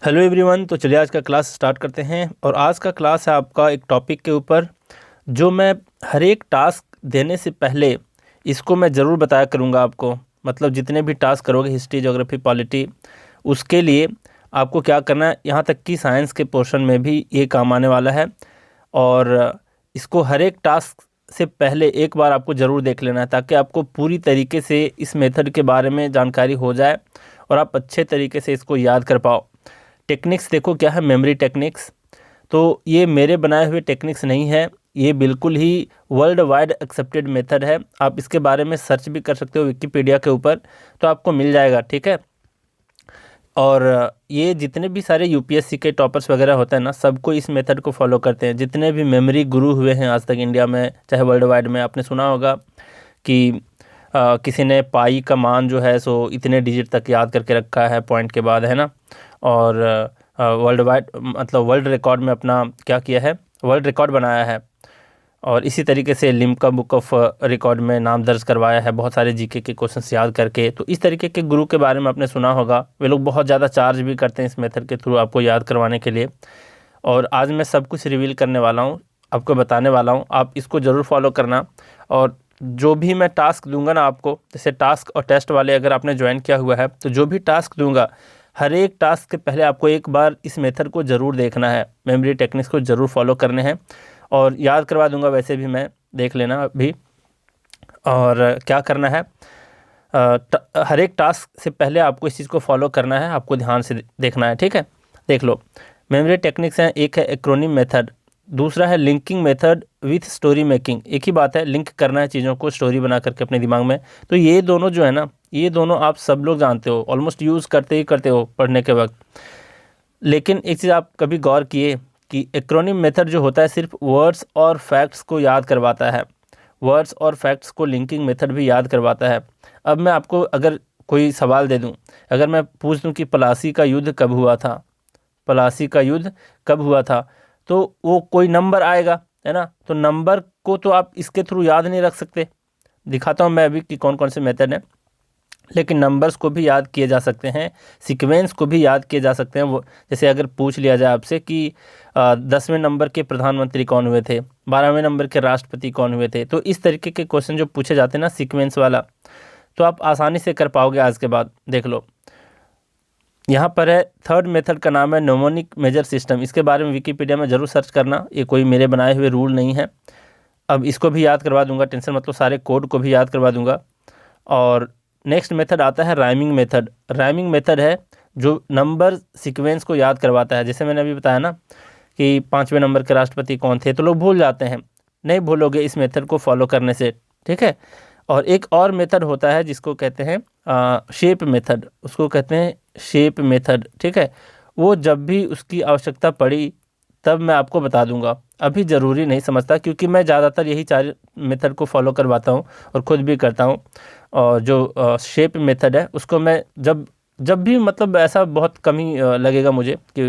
Hello everyone. तो चलिए आज का क्लास स्टार्ट करते हैं। और आज का क्लास है आपका एक टॉपिक के ऊपर जो मैं हर एक टास्क देने से पहले इसको मैं ज़रूर बताया करूँगा आपको। मतलब जितने भी टास्क करोगे हिस्ट्री, ज्योग्राफी, पॉलिटी, उसके लिए आपको क्या करना है, यहाँ तक कि साइंस के पोर्शन में भी ये काम आने वाला है। और इसको हर एक टास्क से पहले एक बार आपको ज़रूर देख लेना है ताकि आपको पूरी तरीके से इस मेथड के बारे में जानकारी हो जाए और आप अच्छे तरीके से इसको याद कर पाओ। टेक्निक्स देखो क्या है, मेमोरी टेक्निक्स। तो ये मेरे बनाए हुए टेक्निक्स नहीं है, ये बिल्कुल ही वर्ल्ड वाइड एक्सेप्टेड मेथड है। आप इसके बारे में सर्च भी कर सकते हो विकिपीडिया के ऊपर, तो आपको मिल जाएगा, ठीक है। और ये जितने भी सारे यूपीएससी के टॉपर्स वगैरह होते हैं ना, सबको इस मेथड को फॉलो करते हैं। जितने भी मेमोरी गुरु हुए हैं आज तक इंडिया में चाहे वर्ल्ड वाइड में, आपने सुना होगा कि किसी ने पाई का मान जो है सो इतने डिजिट तक याद करके रखा है पॉइंट के बाद, है ना। और वर्ल्ड वाइड मतलब वर्ल्ड रिकॉर्ड में अपना क्या किया है, वर्ल्ड रिकॉर्ड बनाया है। और इसी तरीके से लिम्का बुक ऑफ रिकॉर्ड में नाम दर्ज करवाया है बहुत सारे जीके के क्वेश्चंस याद करके। तो इस तरीके के गुरु के बारे में आपने सुना होगा। वे लोग बहुत ज़्यादा चार्ज भी करते हैं इस मेथड के थ्रू आपको याद करवाने के लिए। और आज मैं सब कुछ रिवील करने वाला हूँ, आपको बताने वाला हूँ, आप इसको ज़रूर फॉलो करना। और जो भी मैं टास्क दूंगा ना आपको, जैसे टास्क और टेस्ट वाले अगर आपने ज्वाइन किया हुआ है, तो जो भी टास्क दूंगा हर एक टास्क के पहले आपको एक बार इस मेथड को ज़रूर देखना है, मेमोरी टेक्निक्स को ज़रूर फॉलो करने हैं। और याद करवा दूंगा वैसे भी मैं, देख लेना अभी। और क्या करना है, हर एक टास्क से पहले आपको इस चीज़ को फॉलो करना है, आपको ध्यान से देखना है, ठीक है। देख लो, मेमोरी टेक्निक्स हैं। एक है एक्रोनिम मेथड, दूसरा है linking method with story making. एक ही बात है, लिंक करना है चीज़ों को स्टोरी बना करके अपने दिमाग में। तो ये दोनों जो है ना, ये दोनों आप सब लोग जानते हो, ऑलमोस्ट यूज़ करते ही करते हो पढ़ने के वक्त। लेकिन एक चीज़ आप कभी गौर किए कि एक्रोनिम मेथड जो होता है सिर्फ वर्ड्स और फैक्ट्स को याद करवाता है, वर्ड्स और फैक्ट्स को लिंकिंग मेथड भी याद करवाता है। अब मैं आपको अगर कोई सवाल दे दूं, अगर मैं पूछ दूं कि प्लासी का युद्ध कब हुआ था, प्लासी का युद्ध कब हुआ था, तो वो कोई नंबर आएगा, है ना। तो नंबर को तो आप इसके थ्रू याद नहीं रख सकते। दिखाता हूँ मैं अभी कि कौन कौन से मेथड हैं। लेकिन नंबर्स को भी याद किए जा सकते हैं, सीक्वेंस को भी याद किए जा सकते हैं। वो जैसे अगर पूछ लिया जाए आपसे कि 10वें नंबर के प्रधानमंत्री कौन हुए थे, 12वें नंबर के राष्ट्रपति कौन हुए थे, तो इस तरीके के क्वेश्चन जो पूछे जाते हैं ना सीक्वेंस वाला, तो आप आसानी से कर पाओगे आज के बाद। देख लो, यहाँ पर है थर्ड मेथड का नाम है नोमोनिक मेजर सिस्टम। इसके बारे में विकिपीडिया में ज़रूर सर्च करना, ये कोई मेरे बनाए हुए रूल नहीं है। अब इसको भी याद करवा दूंगा, टेंशन मतलब सारे कोड को भी याद करवा दूंगा। और नेक्स्ट मेथड आता है राइमिंग मेथड। राइमिंग मेथड है जो नंबर सीक्वेंस को याद करवाता है। जैसे मैंने अभी बताया ना कि 5वें नंबर के राष्ट्रपति कौन थे, तो लोग भूल जाते हैं, नहीं भूलोगे इस मेथड को फॉलो करने से, ठीक है। और एक और मेथड होता है जिसको कहते हैं शेप मेथड, उसको कहते हैं शेप मेथड, ठीक है। वो जब भी उसकी आवश्यकता पड़ी तब मैं आपको बता दूंगा, अभी ज़रूरी नहीं समझता, क्योंकि मैं ज़्यादातर यही 4 मेथड को फॉलो करवाता हूँ और ख़ुद भी करता हूँ। और जो शेप मेथड है उसको मैं जब जब भी मतलब ऐसा बहुत कम ही लगेगा मुझे कि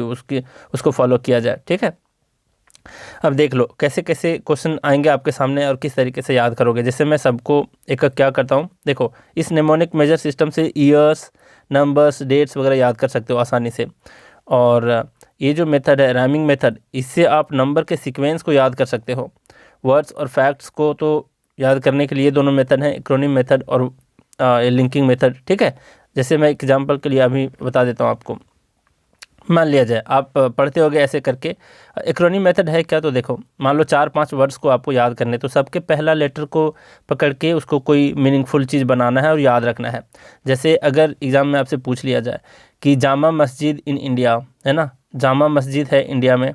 उसको फॉलो किया जाए, ठीक है। अब देख लो कैसे कैसे क्वेश्चन आएंगे आपके सामने और किस तरीके से याद करोगे। जैसे मैं सबको एक एक क्या करता हूँ, देखो इस नेमोनिक मेजर सिस्टम से ईयर्स, नंबर्स, डेट्स वगैरह याद कर सकते हो आसानी से। और ये जो मेथड है राइमिंग मेथड, इससे आप नंबर के सीक्वेंस को याद कर सकते हो। वर्ड्स और फैक्ट्स को तो याद करने के लिए दोनों मेथड हैं, एक्रोनिम मेथड और लिंकिंग मेथड, ठीक है। जैसे मैं एग्जांपल के लिए अभी बता देता हूँ आपको। मान लिया जाए आप पढ़ते होगे ऐसे करके, एक्रोनिम मेथड है क्या, तो देखो मान लो 4-5 वर्ड्स को आपको याद करने, तो सबके पहला लेटर को पकड़ के उसको कोई मीनिंगफुल चीज़ बनाना है और याद रखना है। जैसे अगर एग्ज़ाम में आपसे पूछ लिया जाए कि जामा मस्जिद इन इंडिया, है ना, जामा मस्जिद है इंडिया में,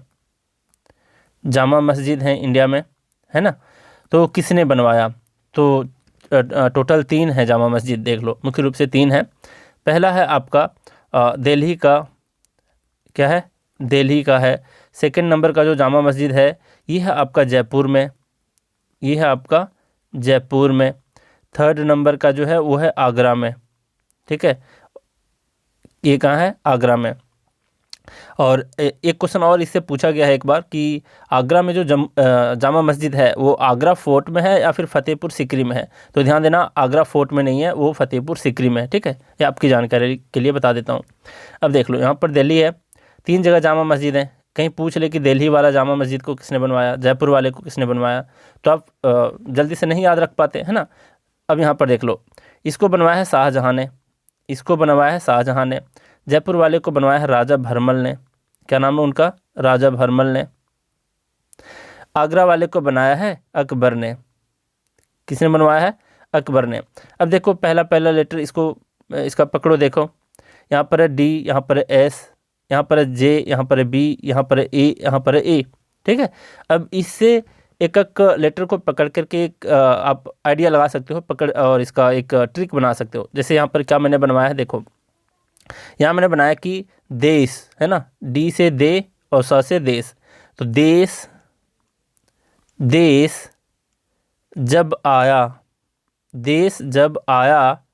जामा मस्जिद है इंडिया में, है ना, तो किसने बनवाया, तो टोटल 3 है जामा मस्जिद, देख लो मुख्य रूप से 3 है। पहला है आपका दिल्ली का, क्या है, दिल्ली का है। सेकंड नंबर का जो जामा मस्जिद है ये है आपका जयपुर में, ये है आपका जयपुर में। थर्ड नंबर का जो है वो है आगरा में, ठीक है, ये कहाँ है, आगरा में। और एक क्वेश्चन और इससे पूछा गया है एक बार कि आगरा में जो जामा मस्जिद है वो आगरा फोर्ट में है या फिर फतेहपुर सिकरी में है, तो ध्यान देना आगरा फोर्ट में नहीं है, वो फतेहपुर सिकरी में है, ठीक है। ये आपकी जानकारी के लिए बता देता हूँ। अब देख लो यहाँ पर दिल्ली है, 3 जगह जामा मस्जिद हैं, कहीं पूछ ले कि दिल्ली वाला जामा मस्जिद को किसने बनवाया, जयपुर वाले को किसने बनवाया, तो आप जल्दी से नहीं याद रख पाते, है ना। अब यहाँ पर देख लो, इसको बनवाया है शाहजहाँ ने, इसको बनवाया है शाहजहाँ ने, जयपुर वाले को बनवाया है राजा भरमल ने, क्या नाम है उनका, राजा भरमल ने। आगरा वाले को बनाया है अकबर ने, किसने बनवाया है, अकबर ने। अब देखो पहला पहला लेटर इसको इसका पकड़ो, देखो यहाँ पर है डी, यहाँ पर है एस, यहाँ पर है जे, यहाँ पर है बी, यहाँ पर है ए, यहाँ पर है ए, ठीक है। अब इससे एक एक लेटर को पकड़ करके एक आप आइडिया लगा सकते हो पकड़, और इसका एक ट्रिक बना सकते हो। जैसे यहाँ पर क्या मैंने बनवाया है, देखो यहाँ मैंने बनाया कि देश, है ना, डी से दे और स से देश, तो देश, देश जब आया, देश जब आया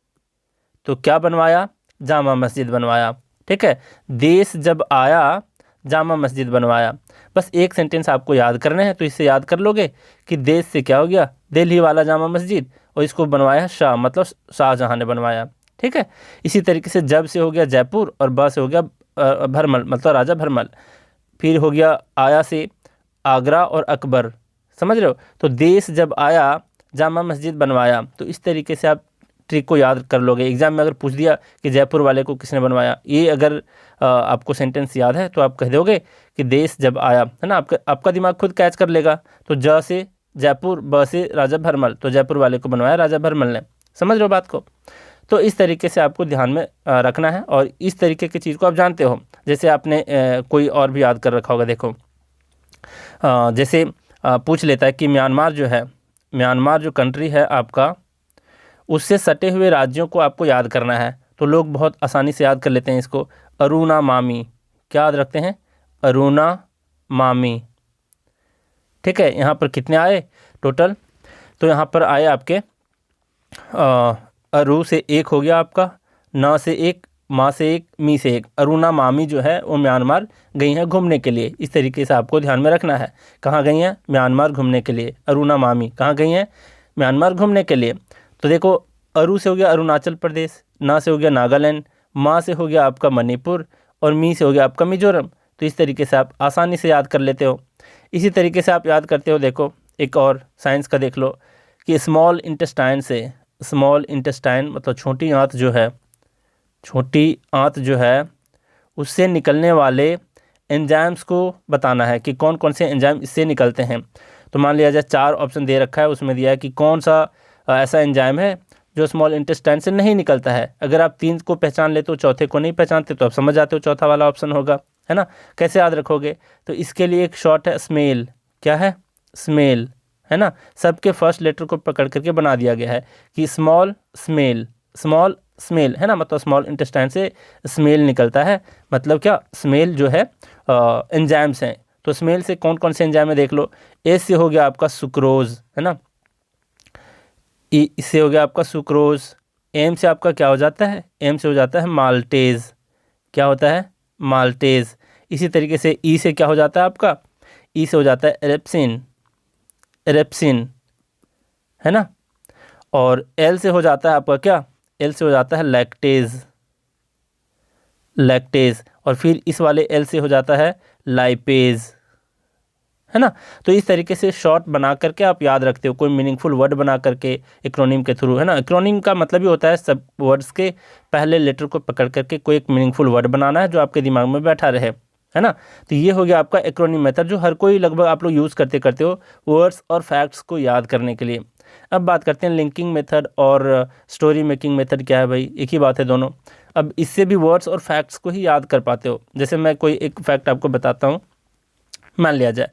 तो क्या बनवाया, जामा मस्जिद बनवाया, ठीक है। देश जब आया जामा मस्जिद बनवाया। बस एक सेंटेंस आपको याद करने हैं, तो इससे याद कर लोगे कि देश से क्या हो गया, दिल्ली वाला जामा मस्जिद, और इसको बनवाया शाह, मतलब शाहजहाँ ने बनवाया, ठीक है। इसी तरीके से जब से हो गया जयपुर, और ब से हो गया भरमल, मतलब राजा भरमल। फिर हो गया आया से आगरा और अकबर, समझ रहे हो। तो देश जब आया जामा मस्जिद बनवाया, तो इस तरीके से आप ट्रिक को याद कर लोगे। एग्जाम में अगर पूछ दिया कि जयपुर वाले को किसने बनवाया, ये अगर आपको सेंटेंस याद है तो आप कह दोगे कि देश जब आया, है ना, आपका दिमाग खुद कैच कर लेगा। तो ज से जयपुर, ब से राजा भरमल, तो जयपुर वाले को बनवाया राजा भरमल ने, समझ रहे हो बात को। तो इस तरीके से आपको ध्यान में रखना है, और इस तरीके की चीज़ को आप जानते हो। जैसे आपने कोई और भी याद कर रखा होगा, देखो जैसे पूछ लेता है कि म्यांमार जो है, म्यांमार जो कंट्री है आपका, उससे सटे हुए राज्यों को आपको याद करना है, तो लोग बहुत आसानी से याद कर लेते हैं इसको। अरुणा मामी, क्या याद रखते हैं, अरुणा मामी, ठीक है। यहाँ पर कितने आए टोटल, तो यहाँ पर आए आपके अरु से एक हो गया आपका, न से एक, माँ से एक, मी से एक। अरुणा मामी जो है वो म्यांमार गई हैं घूमने के लिए। इस तरीके से आपको ध्यान में रखना है, कहाँ गई हैं, म्यांमार घूमने के लिए। अरुणा मामी कहाँ गई हैं, म्यांमार घूमने के लिए। तो देखो अरु से हो गया अरुणाचल प्रदेश, ना से हो गया नागालैंड, माँ से हो गया आपका मणिपुर, और मी से हो गया आपका मिजोरम। तो इस तरीके से आप आसानी से याद कर लेते हो। इसी तरीके से आप याद करते हो, देखो एक और साइंस का देख लो कि स्मॉल इंटेस्टाइन से, स्मॉल इंटेस्टाइन मतलब छोटी आंत जो है, छोटी आंत जो है, उससे निकलने वाले एंजाइम्स को बताना है कि कौन कौन से एंजाइम इससे निकलते हैं। तो मान लिया जाए 4 ऑप्शन दे रखा है, उसमें दिया है कि कौन सा ऐसा एंजाइम है जो स्मॉल इंटेस्टाइन से नहीं निकलता है। अगर आप 3 को पहचान लेते हो, चौथे को नहीं पहचानते, तो आप समझ जाते हो चौथा वाला ऑप्शन होगा, है ना। कैसे याद रखोगे, तो इसके लिए एक शॉर्ट है स्मेल, क्या है, स्मेल, है ना। सबके फर्स्ट लेटर को पकड़ करके बना दिया गया है कि स्मॉल स्मेल, स्मॉल स्मेल, है ना, मतलब स्मॉल इंटेस्टाइन से स्मेल निकलता है। मतलब क्या, स्मेल जो है एंजाइम्स हैं। तो स्मेल से कौन कौन से एंजाइम है देख लो। एस से हो गया आपका सुक्रोज, है ना, इससे हो गया आपका सुक्रोज। एम से आपका क्या हो जाता है, एम से हो जाता है माल्टेज, क्या होता है, माल्टेज। इसी तरीके से ई से क्या हो जाता है आपका, ई से हो जाता है एरेप्सिन, एरेप्सिन, है ना। और एल से हो जाता है आपका क्या, एल से हो जाता है लैक्टेज, लैक्टेज। और फिर इस वाले एल से हो जाता है लाइपेज, है ना। तो इस तरीके से शॉर्ट बना करके आप याद रखते हो, कोई मीनिंगफुल वर्ड बना करके एक्रोनिम के थ्रू, है ना। एक्रोनिम का मतलब ही होता है सब वर्ड्स के पहले लेटर को पकड़ करके कोई एक मीनिंगफुल वर्ड बनाना है जो आपके दिमाग में बैठा रहे, है ना। तो ये हो गया आपका एक्रोनिम मेथड, जो हर कोई लगभग आप लोग यूज़ करते हो वर्ड्स और फैक्ट्स को याद करने के लिए। अब बात करते हैं लिंकिंग मेथड और स्टोरी मेकिंग मेथड। क्या है भाई, एक ही बात है दोनों। अब इससे भी वर्ड्स और फैक्ट्स को ही याद कर पाते हो। जैसे मैं कोई एक फैक्ट आपको बताता हूँ, मान लिया जाए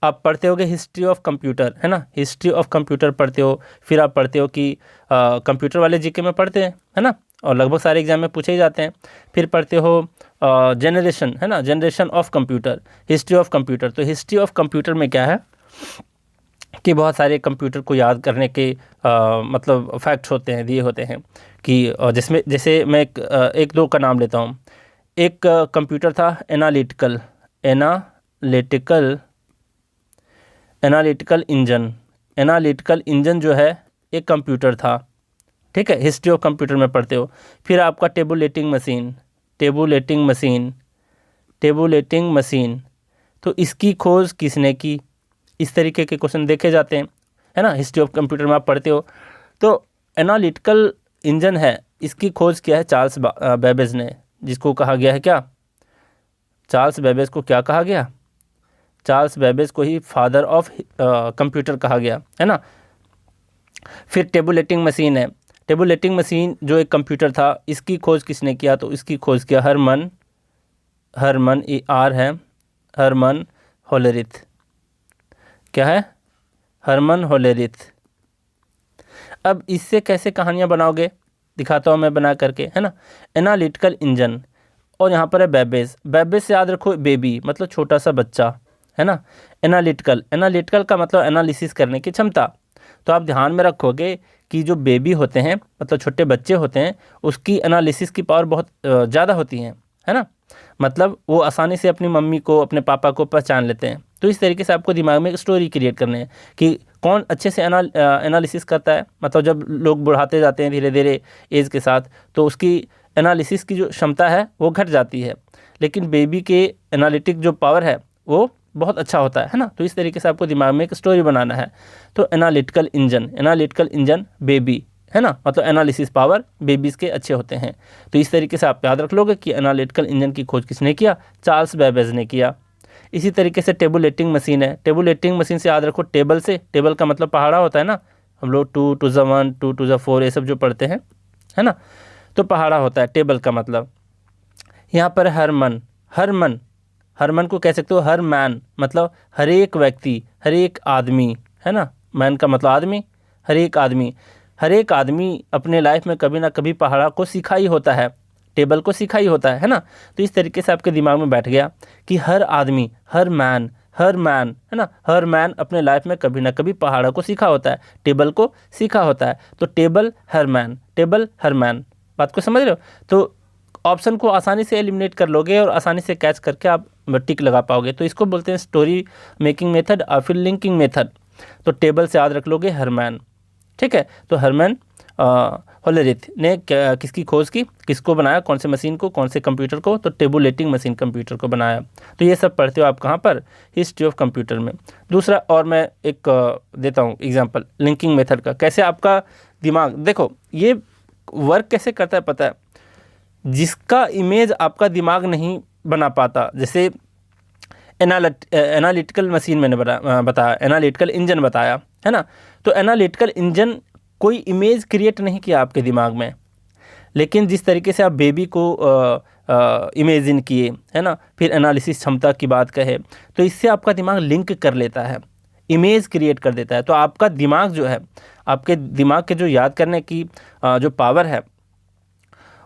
आप पढ़ते होगे हिस्ट्री ऑफ कंप्यूटर, है ना, हिस्ट्री ऑफ कंप्यूटर पढ़ते हो। फिर आप पढ़ते हो कि कंप्यूटर वाले जीके में पढ़ते हैं, है ना, और लगभग सारे एग्जाम में पूछे ही जाते हैं। फिर पढ़ते हो जनरेशन, है ना, generation of computer, history of computer. तो हिस्ट्री ऑफ कंप्यूटर में क्या है कि बहुत सारे कंप्यूटर को याद करने के मतलब फैक्ट्स होते हैं, दिए होते हैं कि जिसमें जैसे मैं एक दो का नाम लेता हूँ। एक कंप्यूटर था analytical, analytical engine, analytical engine जो है एक कंप्यूटर था, ठीक है, हिस्ट्री ऑफ कंप्यूटर में पढ़ते हो। फिर आपका tabulating machine, tabulating machine, tabulating machine, तो इसकी खोज किसने की? इस तरीके के क्वेश्चन देखे जाते हैं, है ना। हिस्ट्री ऑफ कंप्यूटर में आप पढ़ते हो। तो एनालिटिकल इंजन है, इसकी खोज किया है चार्ल्स बेबेज ने, जिसको कहा गया है क्या? चार्ल्स बेबेज को क्या कहा गया? चार्ल्स बेबेज को ही फादर ऑफ कंप्यूटर कहा गया, है ना। फिर टेबुलेटिंग मशीन है, टेबुलेटिंग मशीन जो एक कंप्यूटर था, इसकी खोज किसने किया? तो इसकी खोज किया हरमन आर है, हरमन होलेरिथ। क्या है? Herman Hollerith. अब इससे कैसे कहानियाँ बनाओगे, दिखाता हूँ मैं बना करके, है ना। एनालिटिकल इंजन, और यहाँ पर है बेबेज। बेबेज से याद रखो बेबी मतलब छोटा सा बच्चा, है ना। एनालिटिकल का मतलब एनालिसिस करने की क्षमता। तो आप ध्यान में रखोगे कि जो बेबी होते हैं मतलब छोटे बच्चे होते हैं, उसकी एनालिसिस की पावर बहुत ज़्यादा होती है ना। मतलब वो आसानी से अपनी मम्मी को, अपने पापा को पहचान लेते हैं। तो इस तरीके से आपको दिमाग में एक स्टोरी क्रिएट करनी है कि कौन अच्छे से एनालिसिस करता है। मतलब जब लोग बढ़ाते जाते हैं धीरे धीरे एज के साथ, तो उसकी एनालिसिस की जो क्षमता है वो घट जाती है, लेकिन बेबी के एनालिटिक जो पावर है वो बहुत अच्छा होता है ना। तो इस तरीके से आपको दिमाग में एक स्टोरी बनाना है। तो एनालिटिकल इंजन बेबी, है ना, मतलब एनालिसिस पावर बेबीज़ के अच्छे होते हैं। तो इस तरीके से आप याद रख लोगे कि एनालिटिकल इंजन की खोज किसने किया? चार्ल्स बेबेज ने किया। इसी तरीके से टेबुलेटिंग मशीन है, टेबुलेटिंग मशीन से याद रखो टेबल से, टेबल का मतलब पहाड़ा होता है ना। हम लोग 2 to the 1 2 to the 4 ये सब जो पढ़ते हैं, है ना। तो पहाड़ा होता है टेबल का मतलब। यहाँ पर हरमन को कह सकते हो हर मैन, मतलब हर एक व्यक्ति, हर एक आदमी, है ना। मैन का मतलब आदमी, हर एक आदमी अपने लाइफ में कभी ना कभी पहाड़ा को सीखा ही होता है, टेबल को सीखा ही होता है ना। तो इस तरीके से आपके दिमाग में बैठ गया कि हर आदमी, हर मैन, है ना, हर मैन अपने लाइफ में कभी ना कभी पहाड़ा को सीखा होता है, टेबल को सीखा होता है। तो टेबल हर मैन, बात को समझ रहे हो। तो ऑप्शन को आसानी से एलिमिनेट कर लोगे और आसानी से कैच करके आप टिक लगा पाओगे। तो इसको बोलते हैं स्टोरी मेकिंग मेथड और फिर लिंकिंग मेथड। तो टेबल से याद रख लोगे हरमैन, ठीक है। तो हरमन होलेरिथ ने किसकी खोज की, किसको बनाया, कौन से मशीन को, कौन से कंप्यूटर को? तो टेबुलेटिंग मशीन कंप्यूटर को बनाया। तो ये सब पढ़ते हो आप कहाँ पर? हिस्ट्री ऑफ कंप्यूटर में। दूसरा और मैं एक देता हूँ एग्जांपल लिंकिंग मेथड का। कैसे आपका दिमाग, देखो ये वर्क कैसे करता है पता है? जिसका इमेज आपका दिमाग नहीं बना पाता, जैसे एनालिटिकल मशीन मैंने बताया, एनालिटिकल इंजन बताया, है ना। तो एनालिटिकल इंजन कोई इमेज क्रिएट नहीं किया आपके दिमाग में, लेकिन जिस तरीके से आप बेबी को इमेजिन किए, है ना, फिर एनालिसिस क्षमता की बात कहे, तो इससे आपका दिमाग लिंक कर लेता है, इमेज क्रिएट कर देता है। तो आपका दिमाग जो है, आपके दिमाग के जो याद करने की जो पावर है,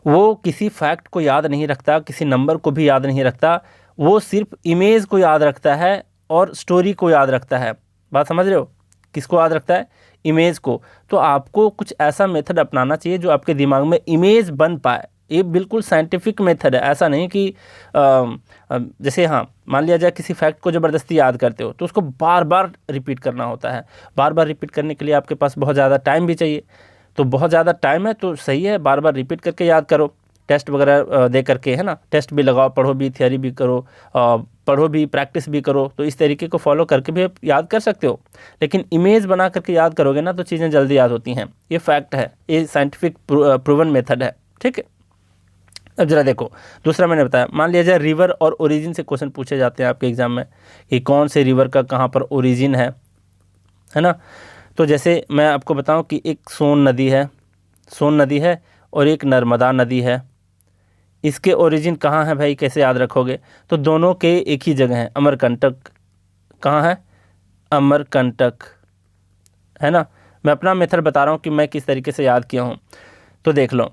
वो किसी फैक्ट को याद नहीं रखता, किसी नंबर को भी याद नहीं रखता, वो सिर्फ इमेज को याद रखता है और स्टोरी को याद रखता है। बात समझ रहे हो? किसको याद रखता है? इमेज को। तो आपको कुछ ऐसा मेथड अपनाना चाहिए जो आपके दिमाग में इमेज बन पाए। ये बिल्कुल साइंटिफिक मेथड है, ऐसा नहीं कि जैसे हाँ मान लिया जाए किसी फैक्ट को ज़बरदस्ती याद करते हो तो उसको बार बार रिपीट करना होता है। बार बार रिपीट करने के लिए आपके पास बहुत ज़्यादा टाइम भी चाहिए। तो बहुत ज़्यादा टाइम है तो सही है, बार बार रिपीट करके याद करो, टेस्ट वगैरह दे करके, है ना। टेस्ट भी लगाओ, पढ़ो भी, थियरी भी करो, पढ़ो भी, प्रैक्टिस भी करो। तो इस तरीके को फॉलो करके भी आप याद कर सकते हो। लेकिन इमेज बना करके याद करोगे ना तो चीज़ें जल्दी याद होती हैं। ये फैक्ट है, ये साइंटिफिक प्रूवन मेथड है, ठीक है। अब जरा देखो, दूसरा मैंने बताया, मान लिया जाए रिवर और ओरिजिन से क्वेश्चन पूछे जाते हैं आपके एग्जाम में कि कौन से रिवर का कहाँ पर ओरिजिन है ना। तो जैसे मैं आपको बताऊं कि एक सोन नदी है और एक नर्मदा नदी है। इसके ओरिजिन कहाँ है भाई, कैसे याद रखोगे? तो दोनों के एक ही जगह है, अमरकंटक। कहाँ है? अमरकंटक, है ना। मैं अपना मेथड बता रहा हूँ कि मैं किस तरीके से याद किया हूँ। तो देख लो,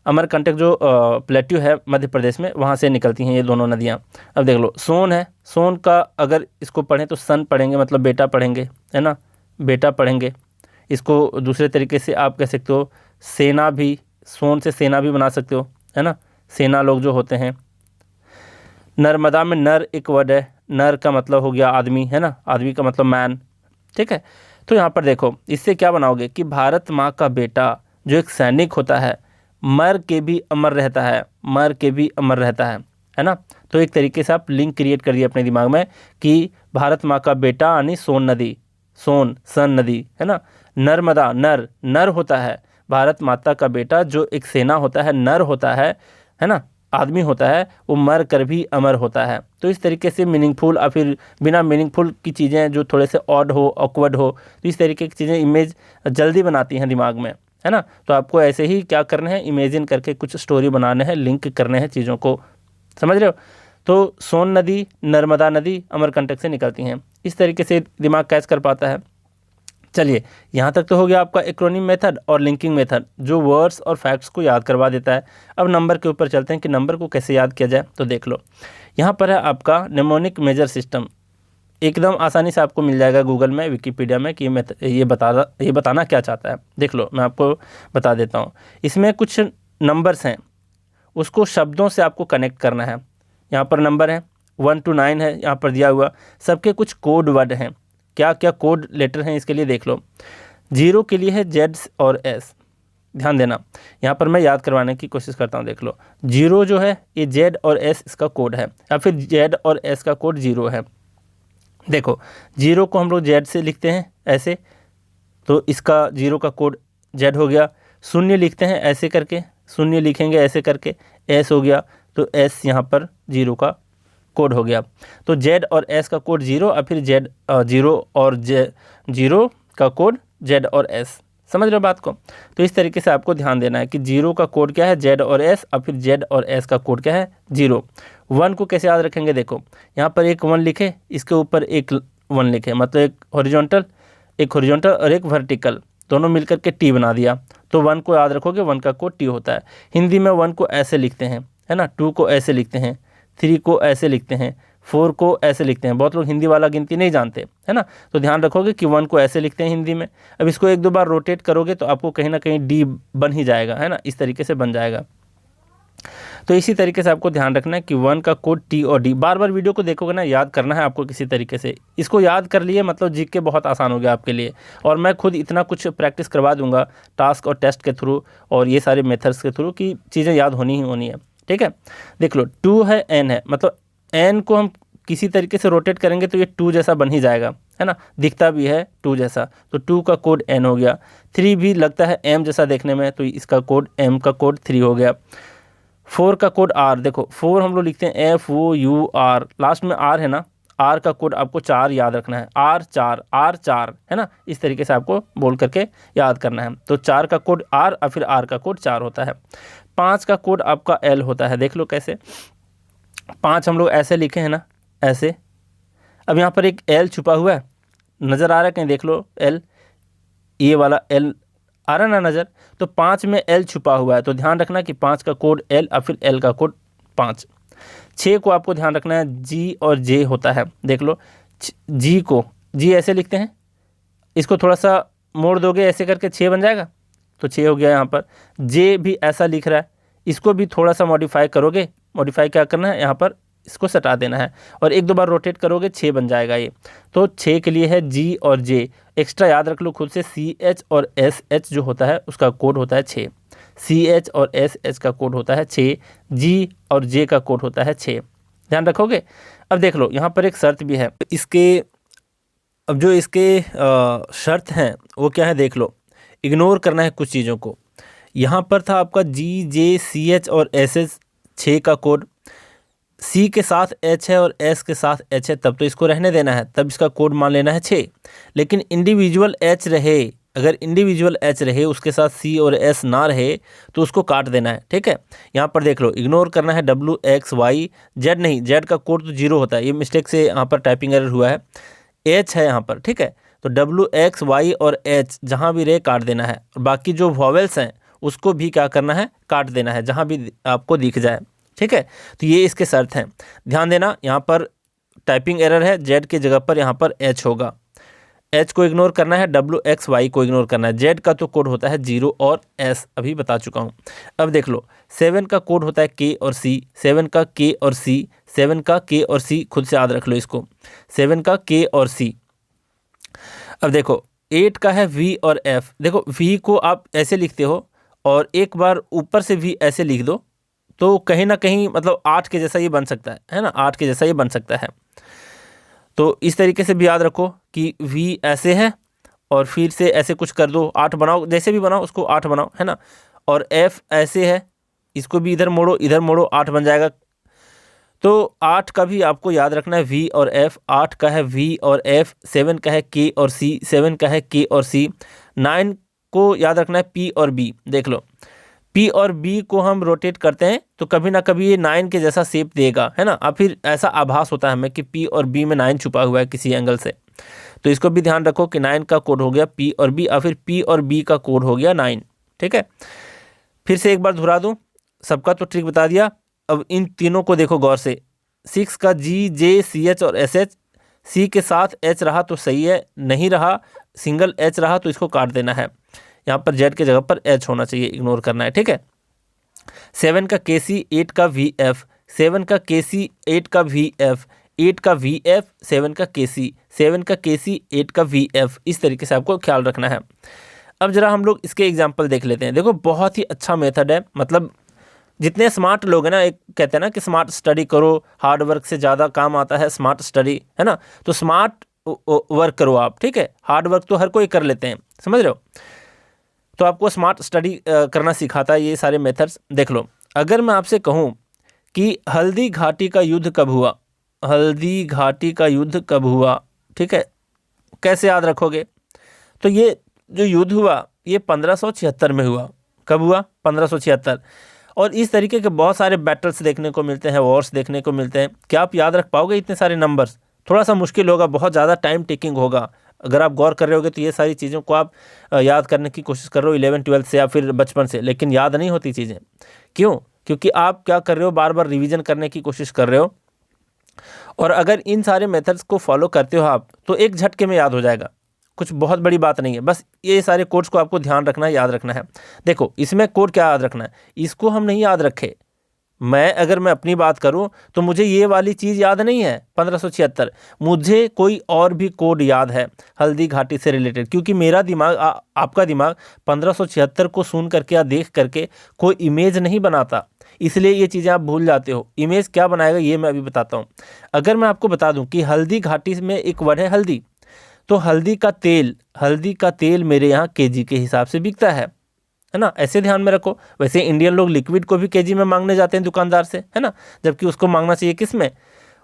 अमरकंटक जो प्लेट्यू है मध्य प्रदेश में, वहाँ से निकलती हैं ये दोनों नदियाँ। अब देख लो, सोन है, सोन का अगर इसको पढ़ें तो सन पढ़ेंगे, मतलब बेटा पढ़ेंगे, है ना, बेटा पढ़ेंगे। इसको दूसरे तरीके से आप कह सकते हो सेना भी, सोन से सेना भी बना सकते हो, है ना, सेना लोग जो होते हैं। नर्मदा में नर एक वर्ड है, नर का मतलब हो गया आदमी, है ना, आदमी का मतलब मैन, ठीक है। तो यहाँ पर देखो, इससे क्या बनाओगे कि भारत माँ का बेटा जो एक सैनिक होता है, मर के भी अमर रहता है, है ना। तो एक तरीके से आप लिंक क्रिएट कर दिए अपने दिमाग में कि भारत माँ का बेटा यानी सोन नदी, सोन सन नदी, है ना। नर्मदा, नर नर होता है, भारत माता का बेटा जो एक सेना होता है, नर होता है ना, आदमी होता है, वो मर कर भी अमर होता है। तो इस तरीके से मीनिंगफुल और फिर बिना मीनिंगफुल की चीज़ें जो थोड़े से ऑड हो, ऑकवर्ड हो, तो इस तरीके की चीज़ें इमेज जल्दी बनाती हैं दिमाग में, है ना। तो आपको ऐसे ही क्या करना है, इमेजिन करके कुछ स्टोरी बनाने हैं, लिंक करने हैं चीज़ों को, समझ रहे हो। तो सोन नदी, नर्मदा नदी अमरकंटक से निकलती हैं, इस तरीके से दिमाग कैच कर पाता है। चलिए, यहाँ तक तो हो गया आपका एक्रोनिम मेथड और लिंकिंग मेथड जो वर्ड्स और फैक्ट्स को याद करवा देता है। अब नंबर के ऊपर चलते हैं कि नंबर को कैसे याद किया जाए। तो देख लो, यहाँ पर है आपका नेमोनिक मेजर सिस्टम, एकदम आसानी से आपको मिल जाएगा गूगल में, विकीपीडिया में कि ये बताना क्या चाहता है। देख लो, मैं आपको बता देता हूँ। इसमें कुछ नंबर्स हैं, उसको शब्दों से आपको कनेक्ट करना है। यहाँ पर नंबर है 1 to 9 है यहाँ पर दिया हुआ, सबके कुछ कोड वर्ड हैं। क्या क्या कोड लेटर हैं इसके लिए देख लो। 0 के लिए है जेड और एस, ध्यान देना, यहाँ पर मैं याद करवाने की कोशिश करता हूँ। देख लो, 0 जो है ये जेड और एस इसका कोड है, या फिर जेड और एस का कोड 0 है। देखो, 0 को हम लोग जेड से लिखते हैं ऐसे, तो इसका 0 का कोड जेड हो गया। शून्य लिखते हैं ऐसे करके, शून्य लिखेंगे ऐसे करके, एस हो गया, तो एस यहाँ पर 0 का कोड हो गया। तो जेड और एस का कोड 0 और फिर जेड 0 और जे 0 का कोड जेड और एस, समझ रहे हो बात को। तो इस तरीके से आपको ध्यान देना है कि 0 का कोड क्या है, जेड और एस, और फिर जेड और एस का कोड क्या है, 0। 1 को कैसे याद रखेंगे, देखो यहाँ पर एक 1 लिखे, इसके ऊपर एक 1 लिखे, मतलब एक हॉरिजॉन्टल और एक वर्टिकल, दोनों मिलकर के टी बना दिया। तो 1 को याद रखोगे, 1 का कोड टी होता है। हिंदी में 1 को ऐसे लिखते हैं, है ना, 2 को ऐसे लिखते हैं, 3 को ऐसे लिखते हैं, 4 को ऐसे लिखते हैं। बहुत लोग हिंदी वाला गिनती नहीं जानते, है ना, तो ध्यान रखोगे कि 1 को ऐसे लिखते हैं हिंदी में। अब इसको 1-2 बार रोटेट करोगे तो आपको कहीं ना कहीं डी बन ही जाएगा, है ना, इस तरीके से बन जाएगा। तो इसी तरीके से आपको ध्यान रखना है कि 1 का कोड टी और डी, बार बार वीडियो को देखोगे ना, याद करना है आपको किसी तरीके से। इसको याद कर लिए मतलब जीके बहुत आसान हो गया आपके लिए, और मैं खुद इतना कुछ प्रैक्टिस करवा दूंगा टास्क और टेस्ट के थ्रू और ये सारे मेथड्स के थ्रू कि चीज़ें याद होनी ही होनी है, ठीक है। देख लो, 2 है, एन है, मतलब एन को हम किसी तरीके से रोटेट करेंगे तो ये 2 जैसा बन ही जाएगा, है ना, दिखता भी है 2 जैसा, तो 2 का कोड एन हो गया। 3 भी लगता है एम जैसा देखने में, तो इसका कोड एम का कोड 3 हो गया। 4 का कोड आर, देखो 4 हम लोग लिखते हैं FOUR, लास्ट में आर है ना, आर का कोड आपको 4 याद रखना है, R4 है ना, इस तरीके से आपको बोल करके याद करना है। तो 4 का कोड आर और फिर आर का कोड 4 होता है। 5 का कोड आपका एल होता है, देख लो कैसे, 5 हम लोग ऐसे लिखे हैं ना, ऐसे। अब यहाँ पर एक एल छुपा हुआ है, नज़र आ रहा है कहीं, देख लो एल, ये वाला एल आ रहा ना नज़र, तो 5 में एल छुपा हुआ है, तो ध्यान रखना कि 5 का कोड एल और फिर एल का कोड 5। 6 को आपको ध्यान रखना है, जी और जे होता है, देख लो, जी को जी ऐसे लिखते हैं, इसको थोड़ा सा मोड़ दोगे ऐसे करके 6 बन जाएगा, तो 6 हो गया। यहाँ पर जे भी ऐसा लिख रहा है, इसको भी थोड़ा सा मॉडिफाई करोगे, मॉडिफाई क्या करना है, यहाँ पर इसको सटा देना है और 1-2 बार रोटेट करोगे 6 बन जाएगा ये। तो 6 के लिए है जी और जे, एक्स्ट्रा याद रख लो खुद से, CH और SH जो होता है उसका कोड होता है 6, CH और SH का कोड होता है 6, जी और जे का कोड होता है 6, ध्यान रखोगे। अब देख लो, यहाँ पर एक शर्त भी है इसके, अब जो इसके शर्त हैं वो क्या है, देख लो, इग्नोर करना है कुछ चीज़ों को। यहाँ पर था आपका GJCH और SS 6 का कोड, C के साथ H है और S के साथ H है, तब तो इसको रहने देना है, तब इसका कोड मान लेना है 6। लेकिन इंडिविजुअल H रहे, अगर इंडिविजुअल H रहे उसके साथ C और S ना रहे तो उसको काट देना है, ठीक है। यहाँ पर देख लो, इग्नोर करना है WXY, Z नहीं, Z का कोड तो 0 होता है, ये मिस्टेक से यहाँ पर टाइपिंग एरर हुआ है, H है यहाँ पर, ठीक है। तो WXY और H जहाँ भी रहे काट देना है, और बाकी जो वॉवेल्स हैं उसको भी क्या करना है, काट देना है, जहाँ भी आपको दिख जाए, ठीक है। तो ये इसके शर्त हैं, ध्यान देना। यहाँ पर टाइपिंग एरर है, Z की जगह पर यहाँ पर H होगा, H को इग्नोर करना है, WXY को इग्नोर करना है। Z का तो कोड होता है 0 और S, अभी बता चुका हूँ। अब देख लो, 7 का कोड होता है K और C, 7 का K और C, 7 का K और C खुद से याद रख लो इसको, 7 का K और C। अब देखो 8 का है V और F, देखो V को आप ऐसे लिखते हो और एक बार ऊपर से V ऐसे लिख दो तो कहीं ना कहीं मतलब 8 के जैसा ये बन सकता है ना, 8 के जैसा ये बन सकता है। तो इस तरीके से भी याद रखो कि v ऐसे है और फिर से ऐसे कुछ कर दो, 8 बनाओ, जैसे भी बनाओ उसको 8 बनाओ, है ना। और f ऐसे है, इसको भी इधर मोड़ो 8 बन जाएगा। तो 8 का भी आपको याद रखना है v और f, 8 का है v और f, 7 का है k और c, 7 का है k और c, 9 को याद रखना है p और b। देख लो p और b को हम रोटेट करते हैं तो कभी ना कभी ये 9 के जैसा शेप देगा, है ना। अब फिर ऐसा आभास होता है हमें कि p और b में 9 छुपा हुआ है किसी एंगल से, तो इसको भी ध्यान रखो कि 9 का कोड हो गया p और b, और फिर p और b का कोड हो गया 9। ठीक है, फिर से एक बार दोहरा दूं, सबका तो ट्रिक बता दिया। अब इन तीनों को देखो गौर से, 6 का g, j, ch और sh, c के साथ h रहा तो सही है, नहीं रहा सिंगल h रहा तो इसको काट देना है। यहाँ पर z के जगह पर h होना चाहिए, इग्नोर करना है। ठीक है, 7 का kc, 8 का vf, 7 का kc, 8 का vf, 8 का vf, 7 का kc, 7 का kc, 8 का vf। इस तरीके से आपको ख्याल रखना है। अब जरा हम लोग इसके एग्जाम्पल देख लेते हैं। देखो बहुत ही अच्छा मेथड है, मतलब जितने स्मार्ट लोग हैं ना, एक कहते हैं ना कि स्मार्ट स्टडी करो, हार्ड वर्क से ज़्यादा काम आता है स्मार्ट स्टडी, है ना। तो स्मार्ट वर्क करो आप, ठीक है, हार्ड वर्क तो हर कोई कर लेते हैं, समझ रहे हो। तो आपको स्मार्ट स्टडी करना सिखाता है ये सारे मेथड्स। देख लो, अगर मैं आपसे कहूँ कि हल्दी घाटी का युद्ध कब हुआ, हल्दी घाटी का युद्ध कब हुआ, ठीक है, कैसे याद रखोगे। तो ये जो युद्ध हुआ ये 1576 में हुआ। कब हुआ? 1576। और इस तरीके के बहुत सारे बैटल्स देखने को मिलते हैं, वॉर्स देखने को मिलते हैं। क्या आप याद रख पाओगे इतने सारे नंबर्स? थोड़ा सा मुश्किल होगा, बहुत ज़्यादा टाइम टेकिंग होगा। अगर आप गौर कर रहे होगे तो ये सारी चीज़ों को आप याद करने की कोशिश कर रहे हो 11th 12th से या फिर बचपन से, लेकिन याद नहीं होती चीज़ें। क्यों? क्योंकि आप क्या कर रहे हो, बार बार रिवीजन करने की कोशिश कर रहे हो। और अगर इन सारे मेथड्स को फॉलो करते हो आप तो एक झटके में याद हो जाएगा, कुछ बहुत बड़ी बात नहीं है। बस ये सारे कोड्स को आपको ध्यान रखना है, याद रखना है। देखो इसमें कोड क्या याद रखना है, इसको हम नहीं याद रखे। अगर मैं अपनी बात करूं तो मुझे ये वाली चीज़ याद नहीं है 1576, मुझे कोई और भी कोड याद है हल्दी घाटी से रिलेटेड, क्योंकि मेरा दिमाग आपका दिमाग 1576 को सुन करके या देख करके कोई इमेज नहीं बनाता, इसलिए ये चीज़ें आप भूल जाते हो। इमेज क्या बनाएगा ये मैं अभी बताता हूँ। अगर मैं आपको बता दूँ कि हल्दी घाटी में एक वर्ड है हल्दी, तो हल्दी का तेल मेरे यहाँ केजी के हिसाब से बिकता है ना, ऐसे ध्यान में रखो। वैसे इंडियन लोग लिक्विड को भी केजी में मांगने जाते हैं दुकानदार से, है ना, जबकि उसको मांगना चाहिए किस में,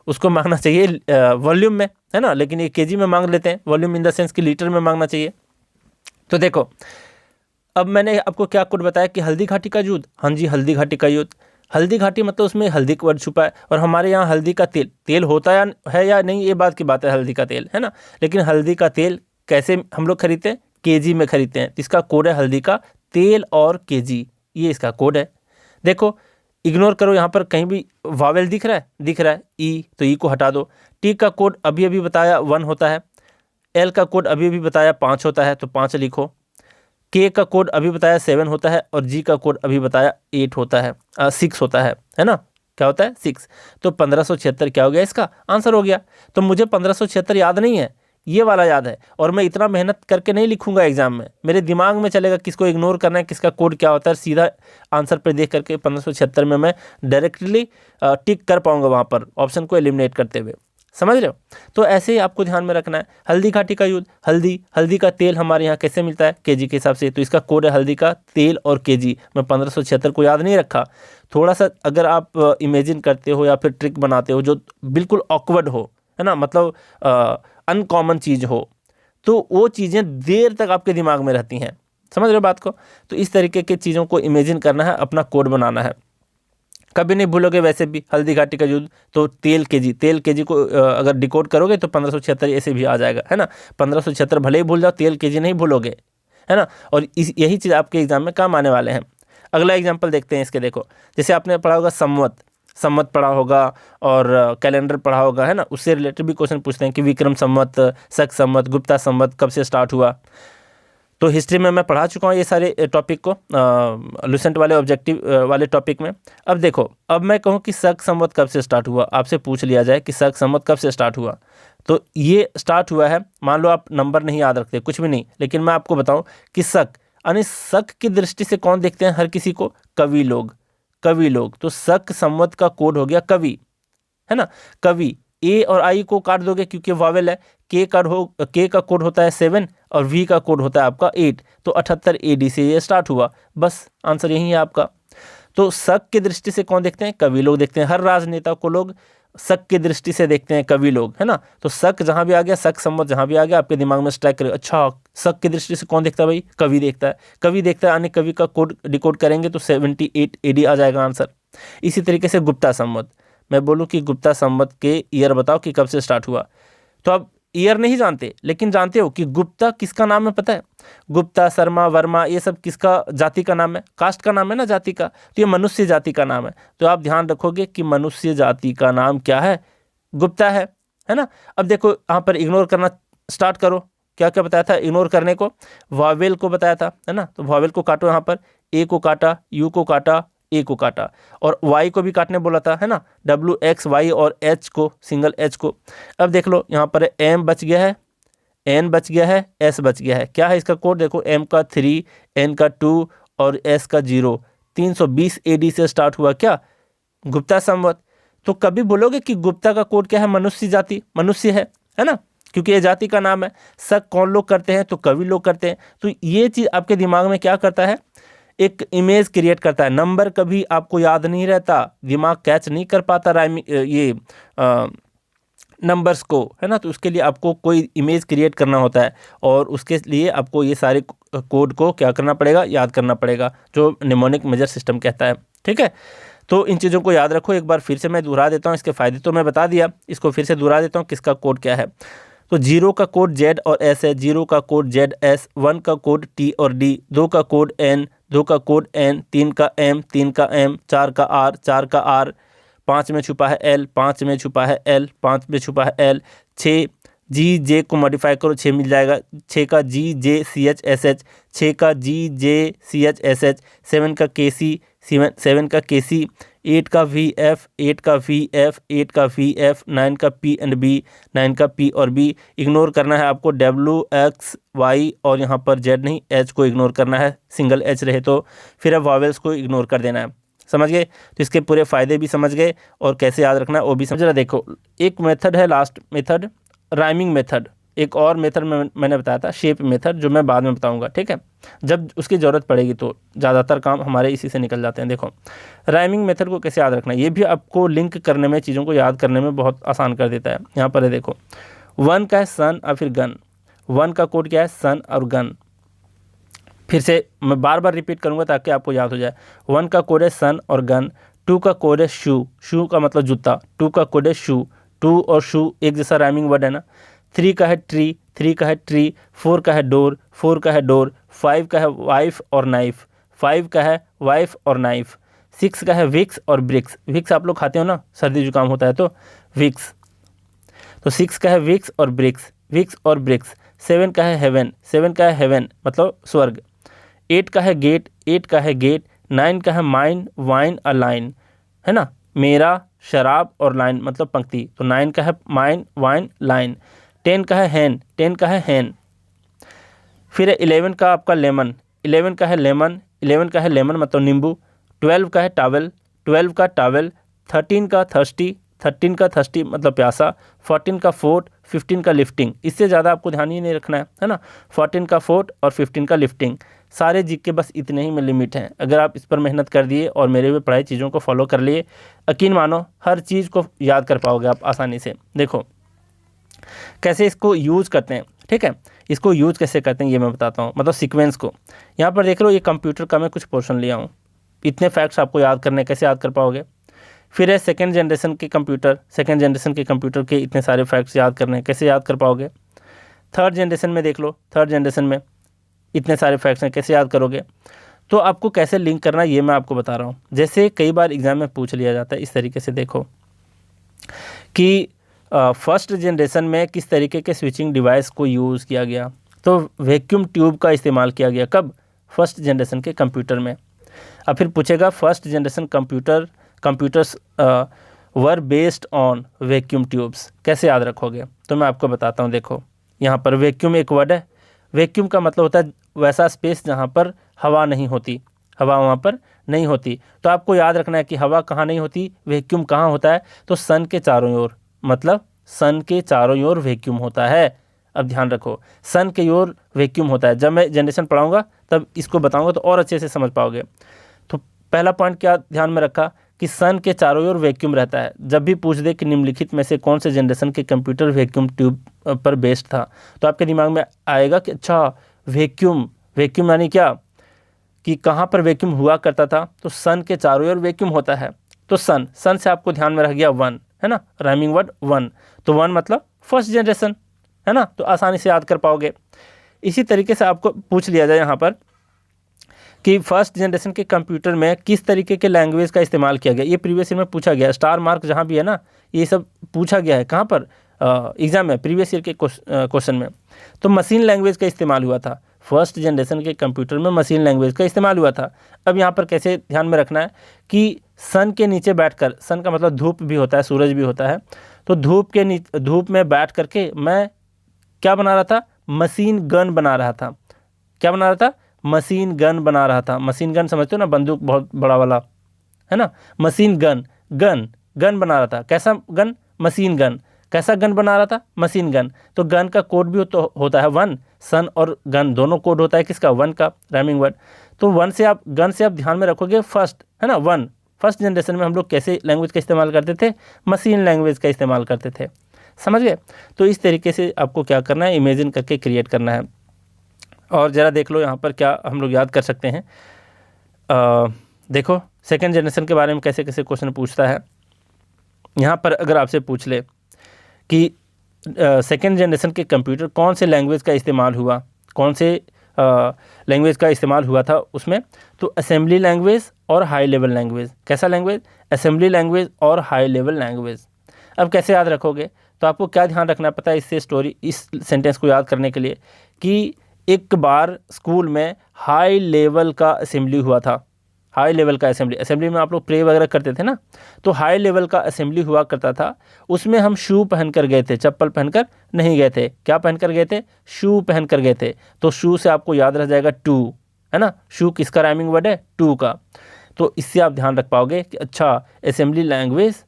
उसको मांगना चाहिए वॉल्यूम में, है ना, लेकिन ये केजी में मांग लेते हैं। वॉल्यूम इन द सेंस कि लीटर में मांगना चाहिए। तो देखो अब मैंने आपको क्या कोड बताया कि हल्दी घाटी का युद्ध, हाँ जी हल्दी घाटी का युद्ध। हल्दी घाटी मतलब उसमें हल्दी का वर्ड छुपा है, और हमारे यहाँ हल्दी का तेल होता है या नहीं ये बात की बात है, हल्दी का तेल, है ना। लेकिन हल्दी का तेल कैसे हम लोग खरीदते हैं? केजी में खरीदते हैं। इसका कोड है हल्दी का तेल और केजी, ये इसका कोड है। देखो इग्नोर करो, यहाँ पर कहीं भी वावेल दिख रहा है ई, तो ई को हटा दो। टी का कोड अभी अभी बताया 1 होता है, एल का कोड अभी अभी बताया 5 होता है, तो 5 लिखो। के का कोड अभी बताया 7 होता है, और जी का कोड अभी बताया 8 होता है, 6 होता है ना। क्या होता है? 6। तो 1576 क्या हो गया? इसका आंसर हो गया। तो मुझे 1576 याद नहीं है, ये वाला याद है, और मैं इतना मेहनत करके नहीं लिखूंगा एग्जाम में, मेरे दिमाग में चलेगा किसको इग्नोर करना है, किसका कोड क्या होता है। सीधा आंसर पर देख करके 1576 में मैं डायरेक्टली टिक कर पाऊंगा वहाँ पर, ऑप्शन को एलिमिनेट करते हुए। समझ रहे हो? तो ऐसे ही आपको ध्यान में रखना है। हल्दी घाटी का युद्ध, हल्दी का तेल हमारे यहाँ कैसे मिलता है? केजी के हिसाब से, तो इसका कोड है हल्दी का तेल और केजी। मैं 1576 को याद नहीं रखा। थोड़ा सा अगर आप इमेजिन करते हो या फिर ट्रिक बनाते हो जो बिल्कुल ऑकवर्ड हो, है ना, मतलब अनकॉमन चीज़ हो, तो वो चीज़ें देर तक आपके दिमाग में रहती हैं। समझ रहे हो बात को? तो इस तरीके की चीज़ों को इमेजिन करना है, अपना कोड बनाना है, कभी नहीं भूलोगे। वैसे भी हल्दी घाटी का युद्ध, तो तेल केजी को अगर डिकोड करोगे तो 1576 ऐसे भी आ जाएगा, है ना। 1576 भले ही भूल जाओ, तेल केजी नहीं भूलोगे, है ना। और यही चीज़ आपके एग्जाम में काम आने वाले हैं। अगला एग्जाम्पल देखते हैं इसके। देखो जैसे आपने पढ़ा होगा संवत पढ़ा होगा और कैलेंडर पढ़ा होगा, है ना। उससे रिलेटेड भी क्वेश्चन पूछते हैं कि विक्रम संवत, शक संवत, गुप्ता संवत कब से स्टार्ट हुआ। तो हिस्ट्री में मैं पढ़ा चुका हूँ ये सारे टॉपिक को, लुसेंट वाले ऑब्जेक्टिव वाले टॉपिक में। अब देखो, अब मैं कहूँ कि शक संवत कब से स्टार्ट हुआ, आपसे पूछ लिया जाए कि शक संवत कब से स्टार्ट हुआ, तो ये स्टार्ट हुआ है, मान लो आप नंबर नहीं याद रखते, कुछ भी नहीं, लेकिन मैं आपको बताऊँ कि शक यानी शक की दृष्टि से कौन देखते हैं हर किसी को? कवि लोग। कवि लोग, तो शक संवत का कोड हो गया कवि, है ना। कवि, ए और आई को काट दोगे क्योंकि वावेल है। के का कोड होता है 7 और वी का कोड होता है आपका 8, तो 78 AD से ये स्टार्ट हुआ। बस आंसर यही है आपका। तो शक की दृष्टि से कौन देखते हैं? कवि लोग देखते हैं। हर राजनेता को लोग शक की दृष्टि से देखते हैं, कवि लोग, है ना। तो शक जहां भी आ गया, शक संवत जहां भी आ गया, आपके दिमाग में स्ट्राइक करेगा, अच्छा शक की दृष्टि से कौन देखता है भाई? कवि देखता है। कवि देखता है, यानी कवि का कोड डिकोड करेंगे तो 78 AD आ जाएगा आंसर। इसी तरीके से गुप्ता संवत, मैं बोलूं कि गुप्ता संवत के ईयर बताओ कि कब से स्टार्ट हुआ, तो आप ईयर नहीं जानते, लेकिन जानते हो कि गुप्ता किसका नाम है, पता है? गुप्ता, शर्मा, वर्मा, ये सब किसका जाति का नाम है? कास्ट का नाम है ना, जाति का। तो ये मनुष्य जाति का नाम है। तो आप ध्यान रखोगे कि मनुष्य जाति का नाम क्या है? गुप्ता है ना। अब देखो यहाँ पर इग्नोर करना स्टार्ट करो। क्या क्या बताया था इग्नोर करने को? वावेल को बताया था, है ना। तो वावेल को काटो, यहाँ पर ए को काटा, यू को काटा, ए को काटा, और वाई को भी काटने बोला था, है ना। डब्ल्यू, एक्स, वाई और एच को, सिंगल एच को। अब देख लो यहाँ पर एम बच गया है, एन बच गया है, एस बच गया है। क्या है इसका कोड? देखो एम का 3, एन का 2 और एस का 0। 320 AD से स्टार्ट हुआ क्या? गुप्ता संवत। तो कभी बोलोगे कि गुप्ता का कोड क्या है? मनुष्य जाति, मनुष्य है ना, क्योंकि ये जाति का नाम है। शक कौन लोग करते हैं? तो कवि लोग करते हैं। तो ये चीज़ आपके दिमाग में क्या करता है? एक इमेज क्रिएट करता है। नंबर कभी आपको याद नहीं रहता, दिमाग कैच नहीं कर पाता ये नंबर्स को, है ना। तो उसके लिए आपको कोई इमेज क्रिएट करना होता है, और उसके लिए आपको ये सारे कोड को क्या करना पड़ेगा? याद करना पड़ेगा, जो निमोनिक मेजर सिस्टम कहता है। ठीक है, तो इन चीज़ों को याद रखो। एक बार फिर से मैं दोहरा देता हूँ, इसके फ़ायदे तो मैं बता दिया, इसको फिर से दोहरा देता हूँ किसका कोड क्या है। तो 0 का कोड Z और S है, 0 का कोड ZS, 1 का कोड T और D, 2 का कोड N, 2 का कोड N, 3 का M, 3 का M, 4 का R, 4 का R, 5 में छुपा है L, 5 में छुपा है L, 5 में छुपा है L, 6 G J को मॉडिफाई करो, 6 मिल जाएगा। 6 का G J C H S H, 6 का G J C H S H, 7 का K C, 7 का K C, 8 का V F, 8 का V F, 8 का V F, 9 का P and B, 9 का P और B। इग्नोर करना है आपको W X Y, और यहाँ पर Z नहीं, H को इग्नोर करना है, सिंगल H रहे तो। फिर अब वॉवेल्स को इग्नोर कर देना है। समझ गए? तो इसके पूरे फ़ायदे भी समझ गए, और कैसे याद रखना है वो भी समझ रहा। देखो एक मेथड है, लास्ट मेथड, राइमिंग मेथड। एक और मेथड मैंने बताया था, शेप मेथड, जो मैं बाद में बताऊंगा। ठीक है, जब उसकी ज़रूरत पड़ेगी, तो ज़्यादातर काम हमारे इसी से निकल जाते हैं। देखो राइमिंग मेथड को कैसे याद रखना है, ये भी आपको लिंक करने में, चीज़ों को याद करने में बहुत आसान कर देता है। यहाँ पर है देखो, 1 का है सन और फिर गन। 1 का कोड क्या है? सन और गन। फिर से मैं बार बार रिपीट करूँगा ताकि आपको याद हो जाए। 1 का कोड है सन और गन। 2 का कोड है शू, शू का मतलब जूता, 2 का कोड है शू, 2 और शू एक जैसा राइमिंग वर्ड है ना। 3 का है ट्री, 3 का है ट्री। 4 का है डोर, 4 का है डोर। 5 का है वाइफ और नाइफ, 5 का है वाइफ और नाइफ। 6 का है विक्स और ब्रिक्स, विक्स आप लोग खाते हो ना, सर्दी जुकाम होता है तो विक्स। तो 6 का है विक्स और ब्रिक्स, विक्स और ब्रिक्स। 7 का है हेवन, 7 का है हेवन मतलब स्वर्ग। 8 का है गेट, 8 का है गेट। 9 का है माइन, वाइन अ लाइन, है ना, मेरा, शराब और लाइन मतलब पंक्ति। तो 9 का है माइन, वाइन, लाइन। 10 का है हैन, 10 का है हैन। फिर 11 का आपका लेमन, 11 का है लेमन, 11 का है लेमन मतलब नींबू। 12 का है टावल, 12 का टावल। 13 का थर्स्टी, 13 का थर्स्टी मतलब प्यासा। 14 का फोर्ट, 15 का लिफ्टिंग। इससे ज़्यादा आपको ध्यान ही नहीं रखना है ना। 14 का फोर्ट और 15 का लिफ्टिंग। सारे जीके बस इतने ही में लिमिट हैं। अगर आप इस पर मेहनत कर दिए और मेरे भी पढ़ाई चीज़ों को फॉलो कर लिए, यकीन मानो हर चीज़ को याद कर पाओगे आप आसानी से। देखो कैसे इसको यूज़ करते हैं। ठीक है, इसको यूज़ कैसे करते हैं ये मैं बताता हूँ, मतलब सीक्वेंस को। यहाँ पर देख लो, ये कंप्यूटर का मैं कुछ पोर्शन लिया हूँ। इतने फैक्ट्स आपको याद करने, कैसे याद कर पाओगे। फिर है सेकेंड जनरेशन के कंप्यूटर, सेकेंड जनरेशन के कंप्यूटर के इतने सारे फैक्ट्स याद करने, कैसे याद कर पाओगे। थर्ड जनरेशन में देख लो, थर्ड जनरेशन में इतने सारे फैक्ट्स हैं, कैसे याद करोगे। तो आपको कैसे लिंक करना ये मैं आपको बता रहा हूँ। जैसे कई बार एग्जाम में पूछ लिया जाता है इस तरीके से, देखो कि फर्स्ट जनरेशन में किस तरीके के स्विचिंग डिवाइस को यूज़ किया गया। तो वैक्यूम ट्यूब का इस्तेमाल किया गया, कब? फर्स्ट जनरेशन के कंप्यूटर में। अब फिर पूछेगा first generation computers were based on vacuum tubes, कैसे याद रखोगे। तो मैं आपको बताता हूँ। देखो यहाँ पर वैक्यूम एक वर्ड है। वैक्यूम का मतलब होता है वैसा स्पेस जहाँ पर हवा नहीं होती, हवा वहाँ पर नहीं होती। तो आपको याद रखना है कि हवा कहाँ नहीं होती, वैक्यूम कहाँ होता है, तो सन के चारों ओर, मतलब सन के चारों ओर वैक्यूम होता है। अब ध्यान रखो, सन के ओर वैक्यूम होता है। जब मैं जनरेशन पढ़ाऊंगा तब इसको बताऊंगा तो और अच्छे से समझ पाओगे। तो पहला पॉइंट क्या ध्यान में रखा कि सन के चारों ओर वैक्यूम रहता है। जब भी पूछ दे कि निम्नलिखित में से कौन से जनरेशन के कंप्यूटर वैक्यूम ट्यूब पर बेस्ड था, तो आपके दिमाग में आएगा कि अच्छा वैक्यूम, वैक्यूम यानी क्या, कि कहाँ पर वैक्यूम हुआ करता था, तो सन के चारों ओर वैक्यूम होता है। तो सन से आपको ध्यान में रख गया वन, है ना, राइमिंग वर्ड वन। तो वन मतलब फर्स्ट जनरेशन, है ना, तो आसानी से याद कर पाओगे। इसी तरीके से आपको पूछ लिया जाए यहाँ पर कि फर्स्ट जनरेशन के कंप्यूटर में किस तरीके के लैंग्वेज का इस्तेमाल किया गया। ये प्रीवियस ईयर में पूछा गया, स्टार मार्क जहाँ भी है ना, ये सब पूछा गया है। कहाँ पर? एग्जाम में, प्रीवियस ईयर के क्वेश्चन में। तो मशीन लैंग्वेज का इस्तेमाल हुआ था, फर्स्ट जनरेशन के कंप्यूटर में मशीन लैंग्वेज का इस्तेमाल हुआ था। अब यहाँ पर कैसे ध्यान में रखना है कि सन के नीचे बैठकर, सन का मतलब धूप भी होता है, सूरज भी होता है, तो धूप में बैठ करके मैं क्या बना रहा था, मशीन गन बना रहा था। क्या बना रहा था? मशीन गन बना रहा था। मशीन गन समझते हो ना, बंदूक बहुत बड़ा वाला, है ना, मशीन गन, गन बना रहा था। कैसा गन? Machine gun. कैसा गन बना रहा था? Machine gun. तो गन का कोड भी तो होता है वन, सन और गन दोनों कोड होता है किसका? वन का, राइमिंग वर्ड। तो वन से आप, गन से आप ध्यान में रखोगे फर्स्ट, है ना, वन। फर्स्ट जनरेशन में हम लोग कैसे लैंग्वेज का इस्तेमाल करते थे? मशीन लैंग्वेज का इस्तेमाल करते थे। समझ गए? तो इस तरीके से आपको क्या करना है, इमेजिन करके क्रिएट करना है। और ज़रा देख लो यहाँ पर क्या हम लोग याद कर सकते हैं। देखो सेकेंड जनरेशन के बारे में कैसे कैसे क्वेश्चन पूछता है। यहाँ पर अगर आपसे पूछ ले कि सेकेंड जनरेशन के कंप्यूटर कौन से लैंग्वेज का इस्तेमाल हुआ, कौन से लैंग्वेज का इस्तेमाल हुआ था उसमें, तो असेंबली लैंग्वेज और हाई लेवल लैंग्वेज। कैसा लैंग्वेज? असेंबली लैंग्वेज और हाई लेवल लैंग्वेज। अब कैसे याद रखोगे? तो आपको क्या ध्यान रखना पता है इससे स्टोरी, इस सेंटेंस को याद करने के लिए, कि एक बार स्कूल में हाई लेवल का असेंबली हुआ था। हाई लेवल का असेंबली में आप लोग प्रे वगैरह करते थे ना, तो हाई लेवल का असेंबली हुआ करता था। उसमें हम शू पहन कर गए थे, चप्पल पहनकर नहीं गए थे। क्या पहन कर गए थे? शू पहन कर गए थे। तो शू से आपको याद रह जाएगा टू, है ना, शू किसका राइमिंग वर्ड है? टू का। तो इससे आप ध्यान रख पाओगे कि अच्छा असेंबली लैंग्वेज,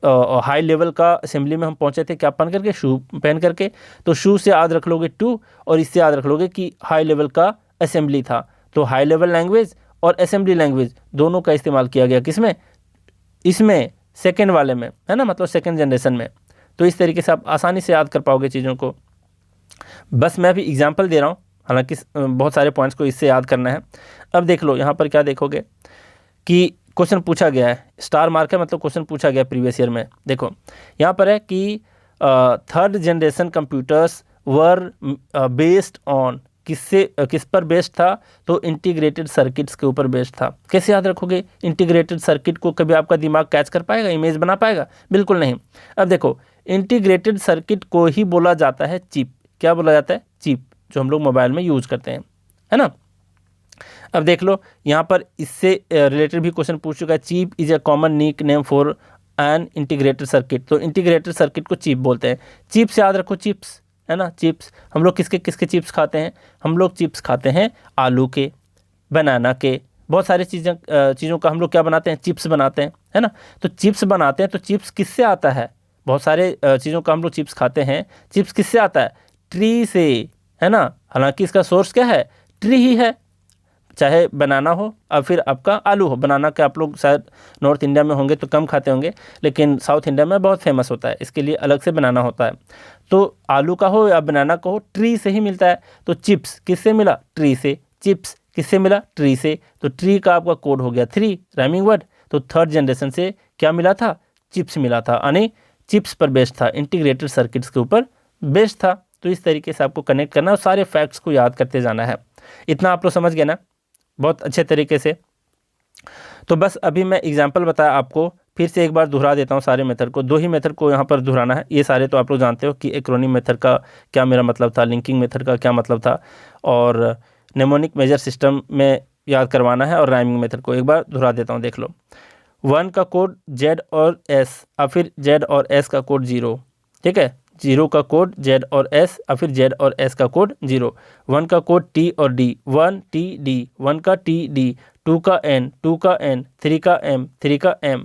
हाई लेवल का असेंबली में हम पहुंचे थे क्या पहन करके? शू पहन करके। तो शू से याद रख लोगे टू, और इससे याद रख लोगे कि हाई लेवल का असेंबली था। तो हाई लेवल लैंग्वेज और असेंबली लैंग्वेज दोनों का इस्तेमाल किया गया किसमें? इसमें, सेकेंड वाले में, है ना, मतलब सेकेंड जनरेशन में। तो इस तरीके से आप आसानी से याद कर पाओगे चीज़ों को। बस मैं अभी एग्जाम्पल दे रहा हूँ, हालांकि बहुत सारे पॉइंट्स को इससे याद करना है। अब देख लो यहाँ पर क्या देखोगे कि क्वेश्चन पूछा गया है, स्टार मार्क है मतलब क्वेश्चन पूछा गया प्रीवियस ईयर में। देखो यहाँ पर है कि third generation computers were based on, किस पर बेस्ड था? तो इंटीग्रेटेड सर्किट्स के ऊपर बेस्ड था। कैसे याद रखोगे इंटीग्रेटेड सर्किट को? कभी आपका दिमाग कैच कर पाएगा, इमेज बना पाएगा? बिल्कुल नहीं। अब देखो इंटीग्रेटेड सर्किट को ही बोला जाता है चिप। क्या बोला जाता है? चिप, जो हम लोग मोबाइल में यूज करते हैं, है ना। अब देख लो यहाँ पर इससे रिलेटेड भी क्वेश्चन पूछ चुका है। Chip is a common nickname for an integrated circuit. तो इंटीग्रेटेड सर्किट को चिप बोलते हैं। चिप से याद रखो चिप्स, है ना, चिप्स। हम लोग किसके किसके चिप्स खाते हैं? हम लोग चिप्स खाते हैं आलू के, बनाना के, बहुत सारी चीज़ों का हम लोग क्या बनाते हैं? चिप्स बनाते हैं, है ना। तो चिप्स बनाते हैं, तो चिप्स किससे आता है? बहुत सारे चीज़ों का हम लोग चिप्स खाते हैं। चिप्स किससे आता है? ट्री से, है ना। हालांकि इसका सोर्स क्या है? ट्री ही है। चाहे बनाना हो और फिर आपका आलू हो। बनाना के आप लोग शायद नॉर्थ इंडिया में होंगे तो कम खाते होंगे, लेकिन साउथ इंडिया में बहुत फेमस होता है, इसके लिए अलग से बनाना होता है। तो आलू का हो या बनाना का हो, ट्री से ही मिलता है। तो चिप्स किससे मिला? ट्री से। चिप्स किससे मिला? ट्री से। तो ट्री का आपका कोड हो गया 3, राइमिंग वर्ड। तो थर्ड जनरेशन से क्या मिला था? चिप्स मिला था, यानी चिप्स पर बेस्ड था, इंटीग्रेटेड सर्किट्स के ऊपर बेस्ड था। तो इस तरीके से आपको कनेक्ट करना और सारे फैक्ट्स को याद करते जाना है। इतना आप लोग समझ गए ना बहुत अच्छे तरीके से। तो बस अभी मैं एग्जांपल बताया आपको, फिर से एक बार दोहरा देता हूँ सारे मेथड को। 2 ही मेथड को यहाँ पर दोहराना है। ये सारे तो आप लोग जानते हो कि एक्रोनिम मेथड का क्या मेरा मतलब था, लिंकिंग मेथड का क्या मतलब था, और नेमोनिक मेजर सिस्टम में याद करवाना है, और राइमिंग मेथड को एक बार दोहरा देता हूँ। देख लो 1 का कोड Z और S, और फिर Z और S का कोड 0, ठीक है। 0 का कोड Z और S और फिर Z और S का कोड 0, 1 का कोड T और D, 1 T D, 1 का T D, 2 का N, 2 का N, 3 का M, 3 का M,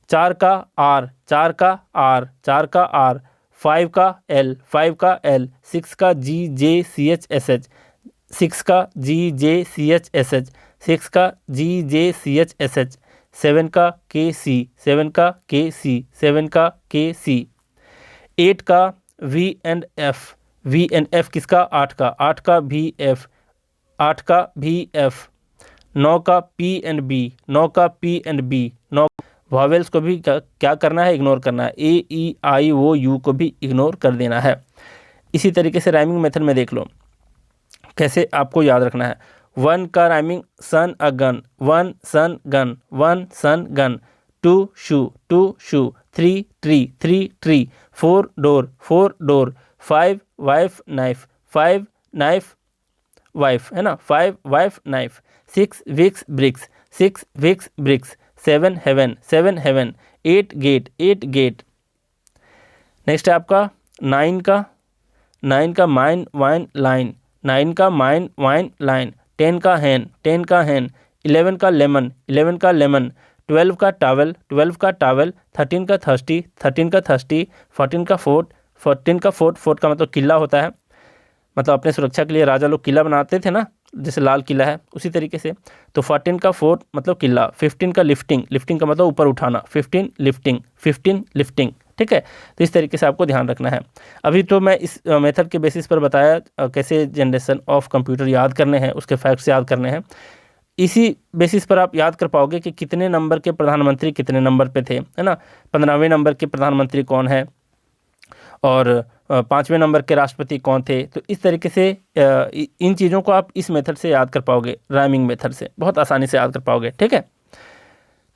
4 का R, 4 का R, 4 का R, 5 का L, 5 का L, 6 का G J C H S H, 6 का G J C H S H, 6 का G J C H S H, 7 का K C, 7 का K C, 7 का K C, 8 का V and F, V and F किसका? 8 का, 8 का V F, 8 का V F, 9 का P एंड B, 9 का P एंड B, 9 वॉवेल्स को भी क्या करना है? इग्नोर करना है। A E I O U को भी इग्नोर कर देना है। इसी तरीके से राइमिंग मेथड में देख लो कैसे आपको याद रखना है। 1 का rhyming sun a gun, 1 sun gun, 1 sun gun, 2 shoe, 2 shoe, 3 tree, 3 tree, 4 door, 4 door, 5 wife knife, 5 knife wife, है ना, 5 wife knife, 6 wicks bricks, 6 wicks bricks, 7 heaven, 7 heaven, 8 gate, 8 gate. Next है आपका 9 का माइन वाइन लाइन, 9 का mine wine line, 10 का हैन, 10 का हैन, 11 का lemon, 11 का लेमन, 12 का टावल, 12 का टावल, 13 का थर्स्टी, 13 का थर्स्टी, 14 का फोर्ट, 14 का फोर्ट, फोर्ट का मतलब किला होता है, मतलब अपने सुरक्षा के लिए राजा लोग किला बनाते थे ना, जैसे लाल किला है उसी तरीके से। तो 14 का फोर्ट मतलब किला, 15 का लिफ्टिंग, लिफ्टिंग का मतलब ऊपर उठाना, 15 लिफ्टिंग, 15 लिफ्टिंग, ठीक है। तो इस तरीके से आपको ध्यान रखना है। अभी तो मैं इस मेथड के बेसिस पर बताया कैसे जनरेशन ऑफ कंप्यूटर याद करने हैं, उसके फैक्ट्स याद करने हैं। इसी बेसिस पर आप याद कर पाओगे कि कितने नंबर के प्रधानमंत्री कितने नंबर पे थे, है ना। 15वें नंबर के प्रधानमंत्री कौन है और 5वें नंबर के राष्ट्रपति कौन थे। तो इस तरीके से इन चीज़ों को आप इस मेथड से याद कर पाओगे, राइमिंग मेथड से बहुत आसानी से याद कर पाओगे, ठीक है।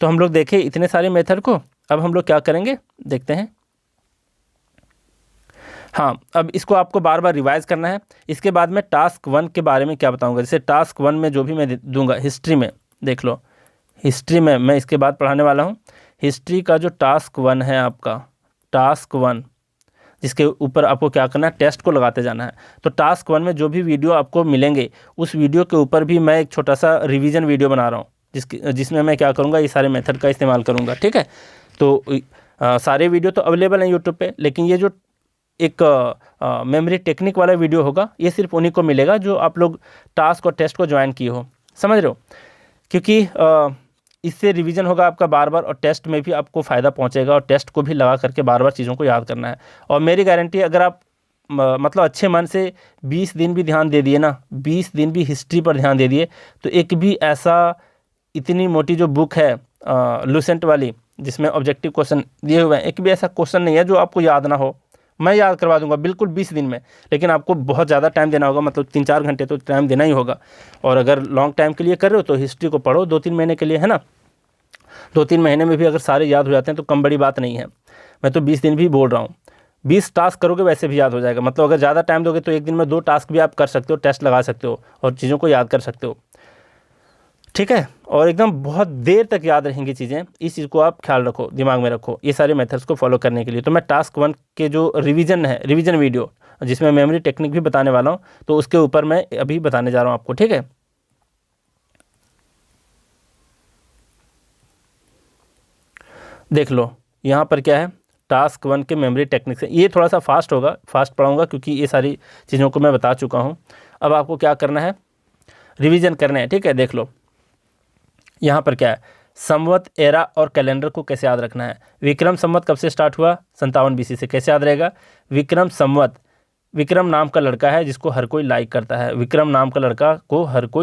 तो हम लोग देखें इतने सारे मेथड को। अब हम लोग क्या करेंगे देखते हैं। हाँ, अब इसको आपको बार बार रिवाइज करना है। इसके बाद में टास्क 1 के बारे में क्या बताऊंगा। जैसे टास्क 1 में जो भी मैं दूंगा, हिस्ट्री में देख लो, हिस्ट्री में मैं इसके बाद पढ़ाने वाला हूँ। हिस्ट्री का जो टास्क 1 है आपका, टास्क 1, जिसके ऊपर आपको क्या करना है, टेस्ट को लगाते जाना है। तो टास्क 1 में जो भी वीडियो आपको मिलेंगे, उस वीडियो के ऊपर भी मैं एक छोटा सा रिवीजन वीडियो बना रहा हूँ, जिसमें मैं क्या करूँगा, ये सारे मेथड का इस्तेमाल करूँगा, ठीक है। तो सारे वीडियो तो अवेलेबल हैं यूट्यूब पे, लेकिन ये जो एक मेमोरी टेक्निक वाला वीडियो होगा, ये सिर्फ उन्हीं को मिलेगा जो आप लोग टास्क और टेस्ट को ज्वाइन किए हो, समझ रहे हो। क्योंकि इससे रिवीजन होगा आपका बार बार, और टेस्ट में भी आपको फ़ायदा पहुंचेगा, और टेस्ट को भी लगा करके बार बार चीज़ों को याद करना है। और मेरी गारंटी, अगर आप मतलब अच्छे मन से 20 दिन भी ध्यान दे दिए ना, 20 दिन भी हिस्ट्री पर ध्यान दे दिए, तो एक भी ऐसा, इतनी मोटी जो बुक है लूसेंट वाली, जिसमें ऑब्जेक्टिव क्वेश्चन दिए हुए हैं, एक भी ऐसा क्वेश्चन नहीं है जो आपको याद ना हो। मैं याद करवा दूंगा बिल्कुल 20 दिन में, लेकिन आपको बहुत ज़्यादा टाइम देना होगा, मतलब 3-4 घंटे तो टाइम देना ही होगा। और अगर लॉन्ग टाइम के लिए कर रहे हो तो हिस्ट्री को पढ़ो 2-3 महीने के लिए, है ना। 2-3 महीने में भी अगर सारे याद हो जाते हैं तो कम बड़ी बात नहीं है। मैं तो 20 दिन भी बोल रहा हूँ। 20 टास्क करोगे वैसे भी याद हो जाएगा। मतलब अगर ज़्यादा टाइम दोगे तो एक दिन में 2 टास्क भी आप कर सकते हो, टेस्ट लगा सकते हो और चीज़ों को याद कर सकते हो, ठीक है। और एकदम बहुत देर तक याद रहेंगी चीज़ें। इस चीज़ को आप ख्याल रखो, दिमाग में रखो, ये सारे मेथड्स को फॉलो करने के लिए। तो मैं टास्क 1 के जो रिवीजन है, रिवीजन वीडियो जिसमें मेमोरी टेक्निक भी बताने वाला हूँ, तो उसके ऊपर मैं अभी बताने जा रहा हूँ आपको, ठीक है। देख लो यहाँ पर क्या है, टास्क 1 के मेमोरी टेक्निक से। ये थोड़ा सा फास्ट होगा, फास्ट पढ़ाऊँगा क्योंकि ये सारी चीज़ों को मैं बता चुका हूँ। अब आपको क्या करना है, रिवीजन करना है, ठीक है। देख लो यहाँ पर क्या है, संवत, एरा और कैलेंडर को कैसे याद रखना है। विक्रम संवत कब से स्टार्ट हुआ, 57 BC से, कैसे याद रहेगा। विक्रम संवत, विक्रम नाम का लड़का है जिसको हर कोई लाइक करता है, विक्रम नाम का लड़का को हर कोई